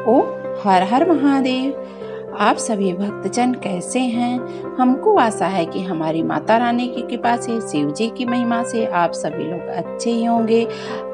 ओ हर हर महादेव। आप सभी भक्तजन कैसे हैं? हमको आशा है कि हमारी माता रानी की कृपा से, शिव जी की महिमा से आप सभी लोग अच्छे ही होंगे।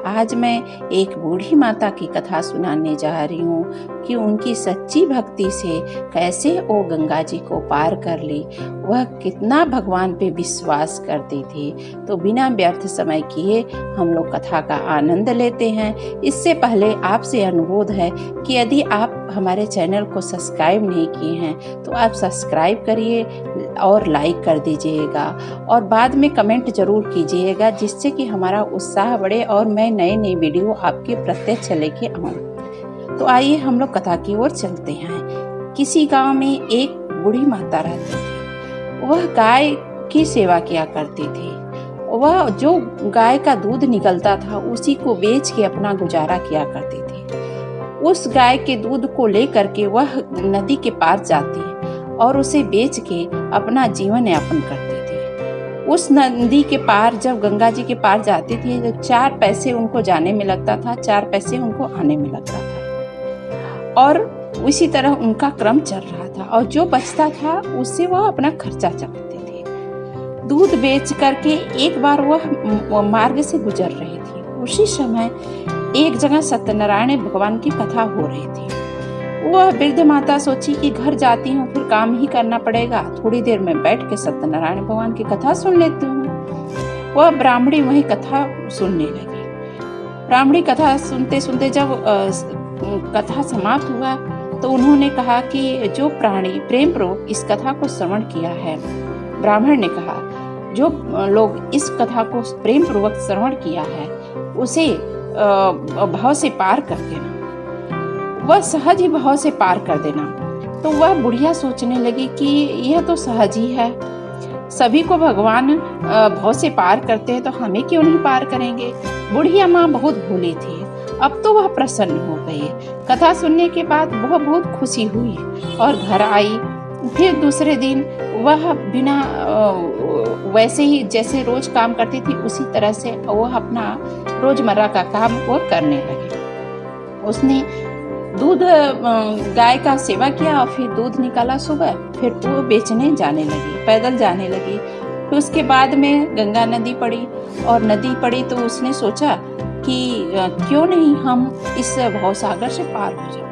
आज मैं एक बूढ़ी माता की कथा सुनाने जा रही हूँ कि उनकी सच्ची भक्ति से कैसे वो गंगा जी को पार कर ली, वह कितना भगवान पे विश्वास करती थी। तो बिना व्यर्थ समय किए हम लोग कथा का आनंद लेते हैं। इससे पहले आपसे अनुरोध है कि यदि आप हमारे चैनल को सब्सक्राइब नहीं किए हैं तो आप सब्सक्राइब करिए और लाइक कर दीजिएगा और बाद में कमेंट जरूर कीजिएगा, जिससे कि हमारा उत्साह बढ़े और मैं नई नई वीडियो आपके प्रत्यक्ष लेके आऊँ। तो आइए हम लोग कथा की ओर चलते हैं। किसी गांव में एक बूढ़ी माता रहती थी। वह गाय की सेवा किया करती थी। वह जो गाय का दूध निकलता था उसी को बेच के अपना गुजारा किया करती थी। उस गाय के दूध को लेकर के वह नदी के पार जाती और उसे बेच के अपना जीवन यापन करती थी। उस नदी के पार जब गंगा जी के पार जाती थी तो 4 पैसे उनको जाने में लगता था, 4 पैसे उनको आने में लगता था और उसी तरह उनका क्रम चल रहा था और जो बचता था उससे वह अपना खर्चा चलाती थी। दूध बेच करके एक बार वह मार्ग से गुजर रही थी। उसी समय एक जगह सत्यनारायण भगवान की कथा हो रही थी। वह वृद्ध माता सोची कि घर जाती हूँ, फिर काम ही करना पड़ेगा, थोड़ी देर में बैठ के सत्यनारायण भगवान की कथा सुन लेती हूँ। वह ब्राह्मणी वही कथा सुनने लगी। ब्राह्मणी कथा सुनते सुनते जब कथा समाप्त हुआ तो उन्होंने कहा कि जो प्राणी प्रेम पूर्वक इस कथा को श्रवण किया है, ब्राह्मण ने कहा, जो लोग इस कथा को प्रेम पूर्वक श्रवण किया है उसे भाव से पार कर देना, वह सहज ही भाव से पार कर देना। तो वह बुढ़िया सोचने लगी कि यह तो सहज ही है, सभी को भगवान भाव से पार करते हैं तो हमें क्यों नहीं पार करेंगे। बुढ़िया माँ बहुत भोली थी। अब तो वह प्रसन्न हो गई। कथा सुनने के बाद वह बहुत खुशी हुई और घर आई। फिर दूसरे दिन वह बिना वैसे ही जैसे रोज काम करती थी उसी तरह से वह अपना रोजमर्रा का काम वो करने लगी। उसने दूध गाय का सेवा किया और फिर दूध निकाला सुबह, फिर वो बेचने जाने लगी, पैदल जाने लगी। फिर उसके बाद में गंगा नदी पड़ी और नदी पड़ी तो उसने सोचा कि क्यों नहीं हम इस भवसागर से पार हो जाए।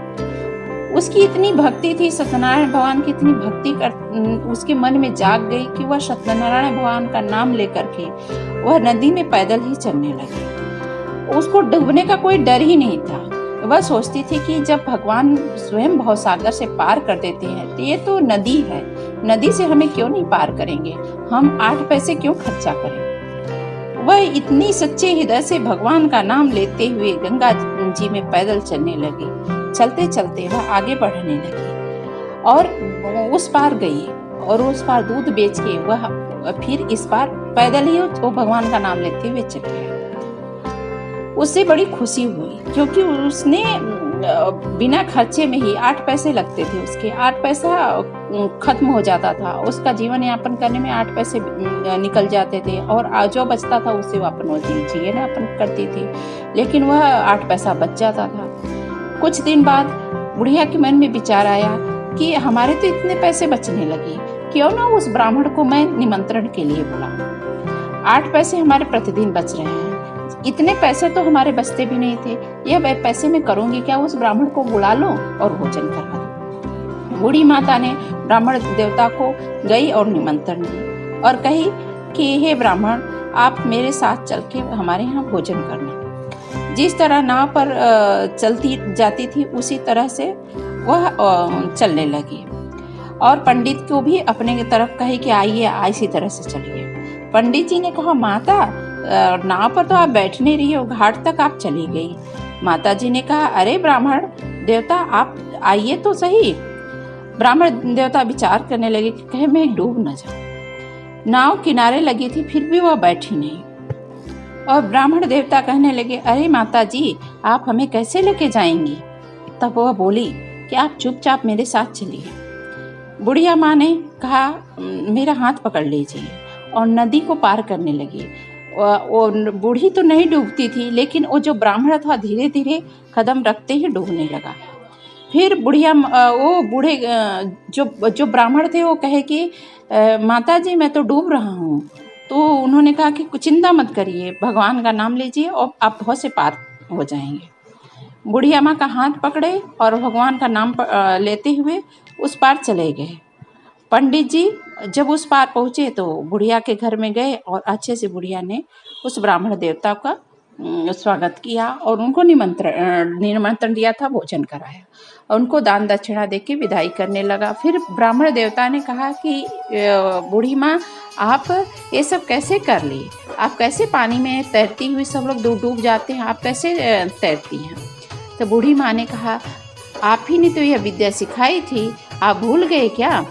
उसकी इतनी भक्ति थी, सत्यनारायण भगवान की इतनी भक्ति उसके मन में जाग गई कि वह सत्यनारायण भगवान का नाम लेकर के वह नदी में पैदल ही चलने लगी। उसको डूबने का कोई डर ही नहीं था। वह सोचती थी कि जब भगवान स्वयं भवसागर से पार कर देते हैं तो ये तो नदी है, नदी से हमें क्यों नहीं पार करेंगे, हम 8 पैसे क्यों खर्चा करें। वह इतनी सच्चे हृदय से भगवान का नाम लेते हुए गंगा जी में पैदल चलने लगी। चलते चलते वह आगे बढ़ने लगी और उस पार गई और उस पार दूध बेच के वह फिर इस पार पैदल ही वो भगवान का नाम लेते हुए चल गया। उससे बड़ी खुशी हुई क्योंकि उसने बिना खर्चे में ही 8 पैसे लगते थे, उसके 8 पैसा खत्म हो जाता था। उसका जीवन यापन करने में 8 पैसे निकल जाते थे और जो बचता था उससे वो अपन जीवन यापन करती थी, लेकिन वह 8 पैसा बच जाता था। कुछ दिन बाद बुढ़िया के मन में विचार आया कि हमारे तो इतने पैसे बचने लगे, क्यों ना उस ब्राह्मण को मैं निमंत्रण के लिए बुलाऊं। 8 पैसे हमारे प्रतिदिन बच रहे हैं, इतने पैसे तो हमारे बचते भी नहीं थे, यह पैसे मैं करूंगी क्या, उस ब्राह्मण को बुला लो और भोजन करवा दो। बूढ़ी माता ने ब्राह्मण देवता को गई और निमंत्रण दी और कही कि हे ब्राह्मण, आप मेरे साथ चल के हमारे यहाँ भोजन करना। जिस तरह नाव पर चलती जाती थी उसी तरह से वह चलने लगी और पंडित को भी अपने तरफ कहे कि आइए इसी तरह से चलिए। पंडित जी ने कहा, माता नाव पर तो आप बैठ नहीं रही हो, घाट तक आप चली गई। माता जी ने कहा, अरे ब्राह्मण देवता आप आइए तो सही। ब्राह्मण देवता विचार करने लगे कि कहे मैं डूब न जाऊं। नाव किनारे लगी थी फिर भी वह बैठी नहीं और ब्राह्मण देवता कहने लगे, अरे माता जी आप हमें कैसे लेके जाएंगी। तब वह बोली कि आप चुपचाप मेरे साथ चलिए। बुढ़िया माँ ने कहा, मेरा हाथ पकड़ लीजिए और नदी को पार करने लगी। वो बूढ़ी तो नहीं डूबती थी, लेकिन वो जो ब्राह्मण था धीरे धीरे कदम रखते ही डूबने लगा। फिर वो बूढ़े जो ब्राह्मण थे वो कहे कि माता जी मैं तो डूब रहा हूँ। तो उन्होंने कहा कि चिंता मत करिए, भगवान का नाम लीजिए और आप बहुत से पार हो जाएंगे। बुढ़िया माँ का हाथ पकड़े और भगवान का नाम लेते हुए उस पार चले गए। पंडित जी जब उस पार पहुँचे तो बुढ़िया के घर में गए और अच्छे से बुढ़िया ने उस ब्राह्मण देवता का स्वागत किया और उनको निमंत्रण दिया था, भोजन कराया और उनको दान दक्षिणा देके विदाई करने लगा। फिर ब्राह्मण देवता ने कहा कि बूढ़ी माँ आप ये सब कैसे कर ली, आप कैसे पानी में तैरती हुई, सब लोग डूब जाते हैं, आप कैसे तैरती हैं। तो बूढ़ी माँ ने कहा आप ही ने तो यह विद्या सिखाई थी, आप भूल गए क्या।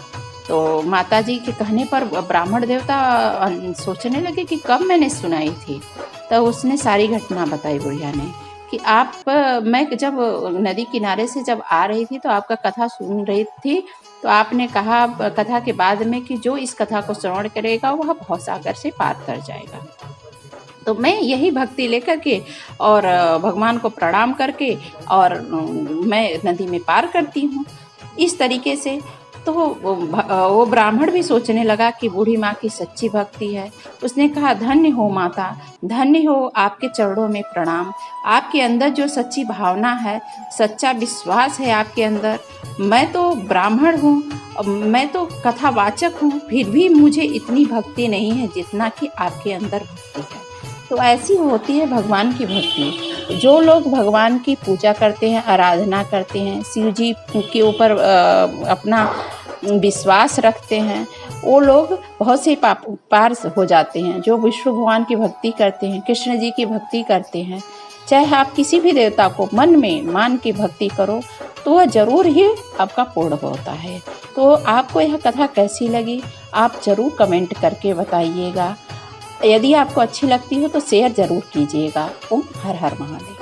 तो माताजी के कहने पर ब्राह्मण देवता सोचने लगे कि कब मैंने सुनाई थी। तो उसने सारी घटना बताई बुढ़िया ने कि मैं जब नदी किनारे से जब आ रही थी तो आपका कथा सुन रही थी, तो आपने कहा कथा के बाद में कि जो इस कथा को श्रवण करेगा वह भवसागर से पार कर जाएगा। तो मैं यही भक्ति लेकर के और भगवान को प्रणाम करके और मैं नदी में पार करती हूँ इस तरीके से। तो वो ब्राह्मण भी सोचने लगा कि बूढ़ी माँ की सच्ची भक्ति है। उसने कहा धन्य हो माता, धन्य हो, आपके चरणों में प्रणाम। आपके अंदर जो सच्ची भावना है, सच्चा विश्वास है आपके अंदर। मैं तो ब्राह्मण हूँ, मैं तो कथावाचक हूँ, फिर भी मुझे इतनी भक्ति नहीं है जितना कि आपके अंदर भक्ति है। तो ऐसी होती है भगवान की भक्ति। जो लोग भगवान की पूजा करते हैं, आराधना करते हैं, शिव जी के ऊपर अपना विश्वास रखते हैं, वो लोग बहुत से पार हो जाते हैं। जो विष्णु भगवान की भक्ति करते हैं, कृष्ण जी की भक्ति करते हैं, चाहे आप किसी भी देवता को मन में मान के भक्ति करो तो वह जरूर ही आपका पूर्ण होता है। तो आपको यह कथा कैसी लगी आप ज़रूर कमेंट करके बताइएगा। यदि आपको अच्छी लगती हो तो शेयर ज़रूर कीजिएगा। ओम हर हर महादेव।